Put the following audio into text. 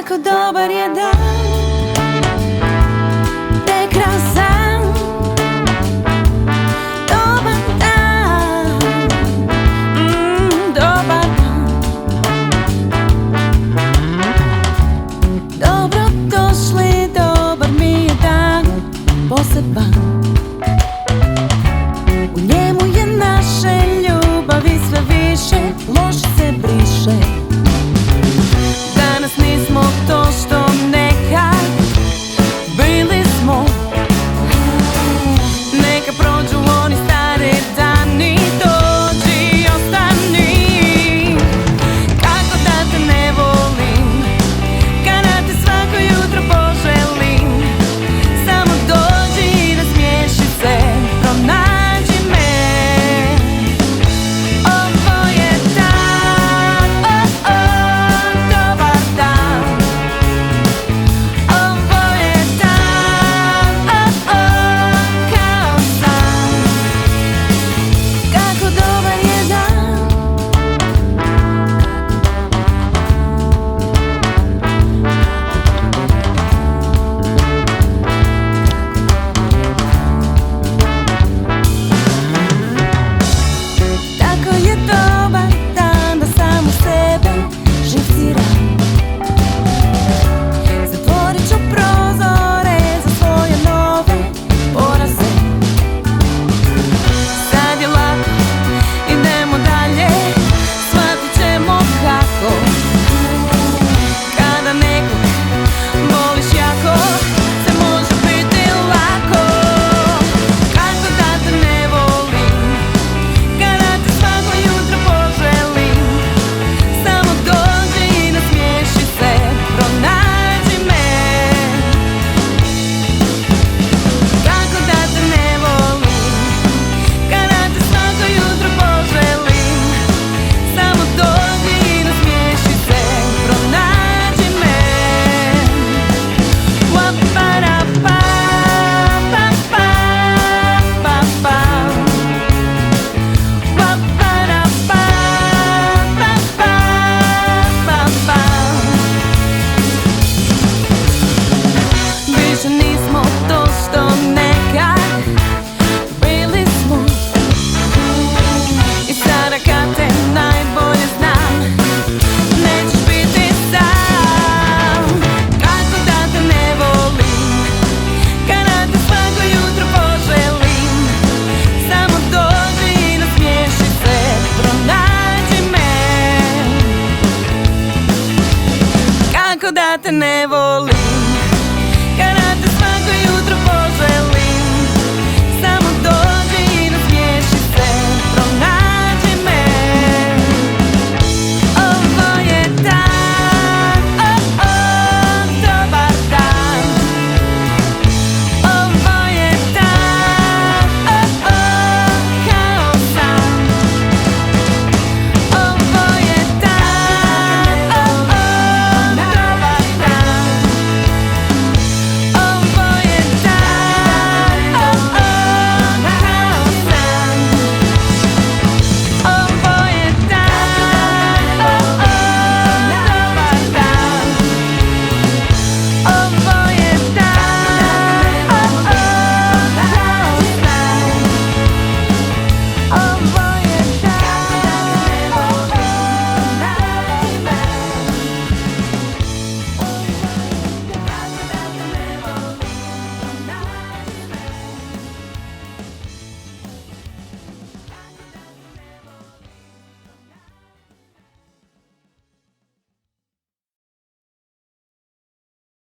Kako dobar je dan, prekrasan, dobar dan, dobar dan. Dobro došli, dobar mi je dan, poseban. U njemu je naše ljubavi sve više, loš se briše. Danas nismo to što nekad bili smo. Neka prođu oni stari dani, dođi i ostani. Kako da te ne volim, kada te svako jutro poželim. Samo dođi i nasmiješi se, pronađi me. Ovo je dan, dobar dan. Ovo je dan, kao san. Kako dobar je dan. Tako je dobar dan da sam u sebe živciram. Zatvorit ću prozore za svoje nove poraze. Sad je lako, idemo dalje, shvatit ćemo kako. Kada nekog voliš jako, sve može biti lako. Kako da te ne volim, kada te svako jutro poželim. Samo dođi i nasmiješi se, pronađi me. Kako da te ne volim, kada te svako jutro poželim. Samo dođi i nasmiješi se, pronađi me. Više nismo to što nekad bili smo. I sada kad te najbolje znam, nećeš biti sam. Kako da te ne volim, kada te svako jutro poželim. Samo dođi i nasmiješi se, pronađi me. Kako da te ne volim.